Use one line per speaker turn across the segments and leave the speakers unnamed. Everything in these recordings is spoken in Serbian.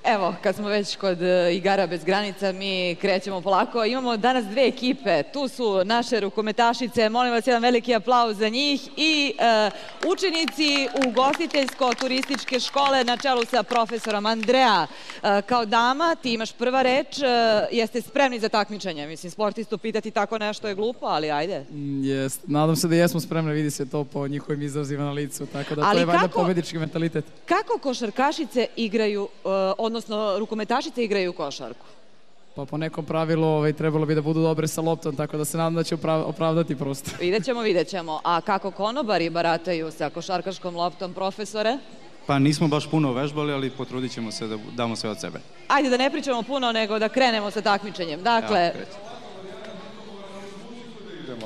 Evo, kad smo već kod igara bez granica, mi krećemo polako. Imamo danas dve ekipe. Tu su naše rukometašice. Molim vas jedan veliki aplauz za njih. I učenici ugostiteljsko-turističke škole na čelu sa profesorom Andrea. Kao dama, ti imaš prva reč. Jeste spremni za takmičenje? Mislim, sportistu pitati tako nešto je glupo, ali ajde.
Jeste. Nadam se da jesmo spremni, vidi se to po njihovim izrazima na licu. Tako da to je valjda pobednički mentalitet.
Kako košarkašice igraju, odnosno rukometašice igraju košarku?
Pa po nekom pravilu trebalo bi da budu dobre sa loptom, tako da se nadam da će opravdati prosto.
Vidjet ćemo. A kako konobari barataju sa košarkaškom loptom, profesore?
Pa nismo baš puno vežbali, ali potrudit ćemo se da damo sve od sebe.
Ajde da ne pričamo puno, nego da krenemo sa takmičenjem. Dakle...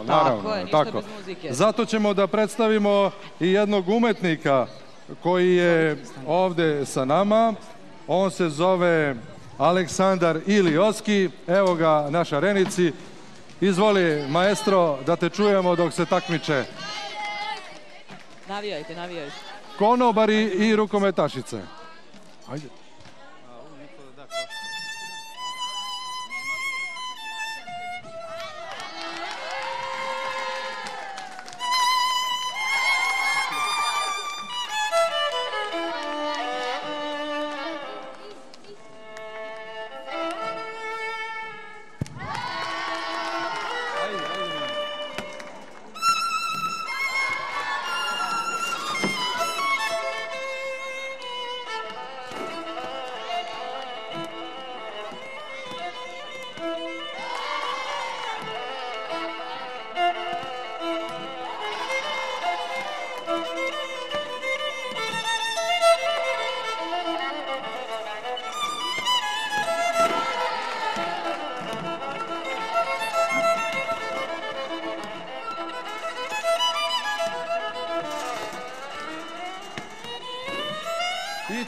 Naravno, tako. Zato ćemo da predstavimo i jednog umetnika koji je ovde sa nama. On se zove Aleksandar Ilioski. Evo ga naš arenici. Izvoli, maestro, da te čujemo dok se takmiče.
Navijajte.
Konobari i rukometašice. Ajde.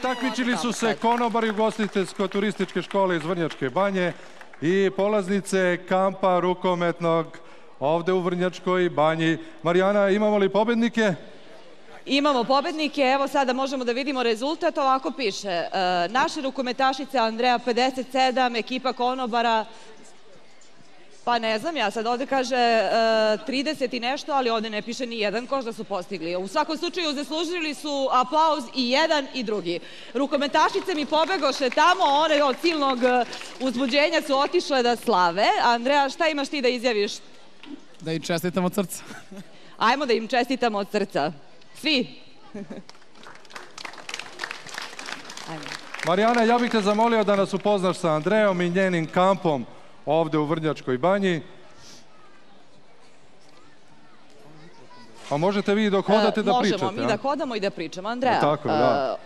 Takmičili su se konobari ugostiteljsko-turističke škole iz Vrnjačke Banje i polaznice kampa rukometnog ovde u Vrnjačkoj Banji. Marijana, imamo li pobednike?
Imamo pobednike, evo sada možemo da vidimo rezultat, ovako piše. Naše rukometašice Andrea 57, ekipa konobara, pa ne znam ja, sad ovde kaže 30 i nešto, ali ovde ne piše ni jedan koš da su postigli. U svakom slučaju zaslužili su aplauz i jedan i drugi. Rukometašice mi pobegoše tamo, one od silnog uzbuđenja su otišle da slave. Andrea, šta imaš ti da izjaviš?
Da im čestitamo od srca.
Ajmo da im čestitamo od srca. Svi.
Marijana, ja bih te zamolio da nas upoznaš sa Andreom i njenim kampom ovde u Vrnjačkoj Banji. A možete vi dok hodate da pričate?
Možemo mi da hodamo i da pričamo. Andrea,
tako, da.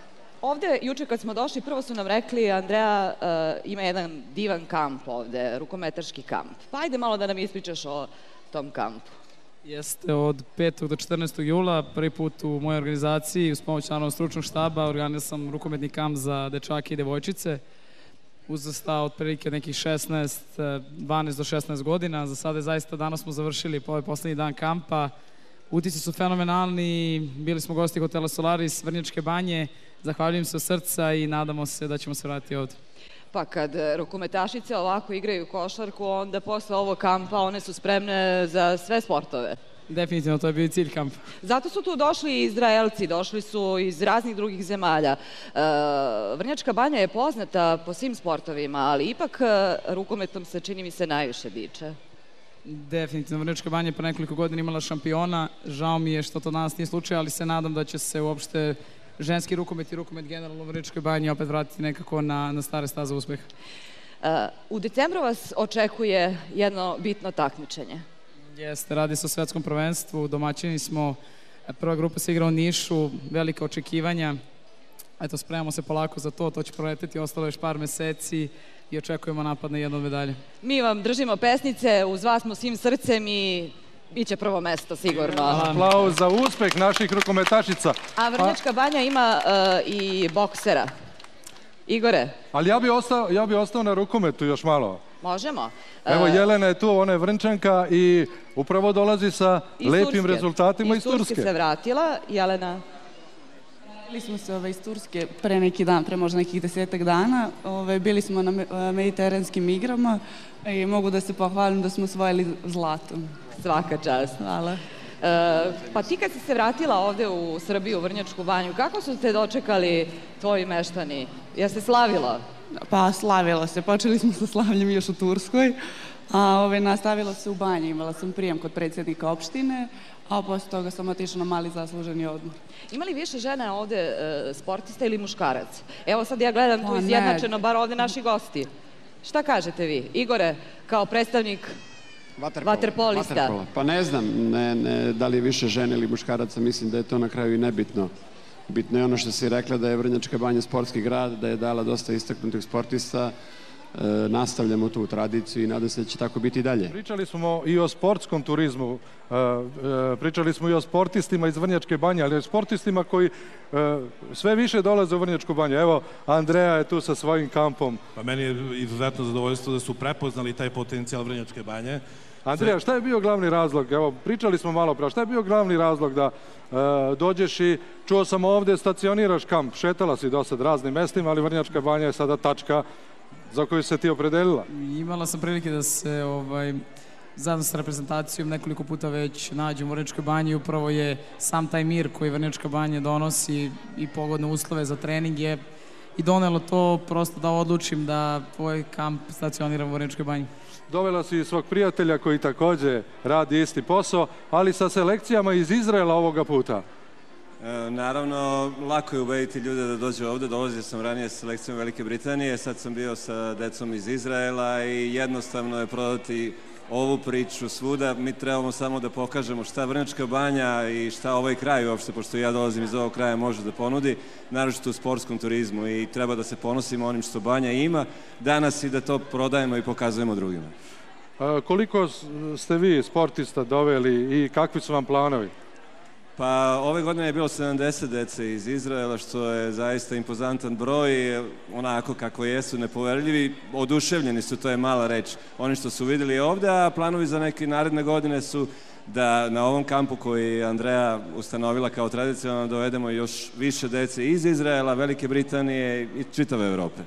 Ovde, juče kad smo došli, prvo su nam rekli, Andrea ima jedan divan kamp ovde, rukometaški kamp. Pa ajde malo da nam ispričaš o tom kampu.
Jeste, od 5. do 14. jula, prvi put u mojoj organizaciji, uz pomoć naravno stručnog štaba, organizam sam rukometni kamp za dečake i devojčice. Uzrasta otprilike nekih 12 do 16 godina. Za sada je zaista, danas smo završili ovaj poslednji dan kampa. Utisci su fenomenalni, bili smo gosti hotela Solaris, Vrnjačke Banje. Zahvaljujem se od srca i nadamo se da ćemo se vratiti ovde.
Pa kad rukometašice ovako igraju košarku, onda posle ovog kampa one su spremne za sve sportove.
Definitivno, to je bio i cilj kampa.
Zato su tu došli Izraelci, došli su iz raznih drugih zemalja. Vrnjačka Banja je poznata po svim sportovima, ali ipak rukometom se, čini mi se, najviše diče.
Definitivno, Vrnjačka Banja je pre nekoliko godina imala šampiona. Žao mi je što to danas nije slučaj, ali se nadam da će se uopšte ženski rukomet i rukomet generalno u Vrnjačkoj Banji opet vratiti nekako na stare staze uspeha.
U decembru vas očekuje jedno bitno takmičenje.
Jeste, radi se o svetskom prvenstvu, domaćini smo, prva grupa se igra u Nišu, velika očekivanja. Eto, spremamo se polako za to, to će proleteti, ostalo još par meseci i očekujemo napad na jednu od medalje.
Mi vam držimo pesnice, uz vas smo svim srcem i biće prvo mesto, sigurno.
Aplauz za uspeh naših rukometašica.
A Vrnjačka Banja ima i boksera. Igore?
Ali ja bi ostao na rukometu još malo.
Možemo.
Evo, Jelena je tu, ona je Vrnčanka i upravo dolazi sa lepim rezultatima iz Turske.
Iz Turske se vratila. Jelena?
Bili smo se iz Turske pre neki dan, pre možda nekih 10 dana. Bili smo na mediteranskim igrama i mogu da se pohvalim da smo osvojili zlato.
Svaka čast.
Hvala.
Pa ti kad si se vratila ovde u Srbiju, u Vrnjačku banju, kako su te dočekali tvoji meštani? Ja se slavila?
Pa slavila se. Počeli smo sa slavljem još u Turskoj, a nastavila se u banji. Imala sam prijem kod predsjednika opštine, a posle toga sam otišla na mali zasluženi odmor.
Ima li više žena ovde sportista ili muškarac? Evo sad ja gledam tu izjednačeno, bar ovde naši gosti. Šta kažete vi? Igore, kao predstavnik vaterpolista.
Pa ne znam da li je više žena ili muškaraca, mislim da je to na kraju i nebitno. Bitno je ono što si rekla da je Vrnjačka banja sportski grad, da je dala dosta istaknutih sportista. Nastavljamo tu tradiciju i nadam se da će tako biti i dalje.
Pričali smo i o sportskom turizmu, pričali smo i o sportistima iz Vrnjačke banje, ali i o sportistima koji sve više dolaze u Vrnjačku banju. Evo, Andreja je tu sa svojim kampom.
Pa meni je izuzetno zadovoljstvo da su prepoznali taj potencijal Vrnjačke banje.
Andreja, šta je bio glavni razlog? Evo, pričali smo malo pre, šta je bio glavni razlog da dođeš i čuo sam ovde stacioniraš kamp, šetala si do sad raznim mestima, ali Vrnjačka banja je sada tačka za koju se ti opredelila.
Imala sam prilike da se zajedno sa reprezentacijom nekoliko puta već nađem u Vrnjačkoj banji i upravo je sam taj mir koji Vrnjačka banja donosi i pogodne uslove za trening je i donelo to prosto da odlučim da tvoj kamp stacioniram u Vrnjačkoj banji.
Dovela si svog prijatelja koji takođe radi isti posao, ali sa selekcijama iz Izraela ovoga puta.
Naravno, lako je ubediti ljude da dođu ovde. Dolazio sam ranije sa selekcijom Velike Britanije, sad sam bio sa decom iz Izraela i jednostavno je prodati ovu priču svuda. Mi trebamo samo da pokažemo šta Vrnjačka banja i šta ovaj kraj uopšte, pošto ja dolazim iz ovog kraja, može da ponudi, naročito u sportskom turizmu i treba da se ponosimo onim što banja ima danas i da to prodajemo i pokazujemo drugima.
Koliko ste vi sportista doveli i kakvi su vam planovi?
Pa ove godine je bilo 70 dece iz Izraela, što je zaista impozantan broj, onako kako jesu, nepoverljivi, oduševljeni su, to je mala reč, oni što su videli ovde, a planovi za neke naredne godine su da na ovom kampu koji je Andreja ustanovila kao tradicionalno dovedemo još više dece iz Izraela, Velike Britanije i čitave Evrope.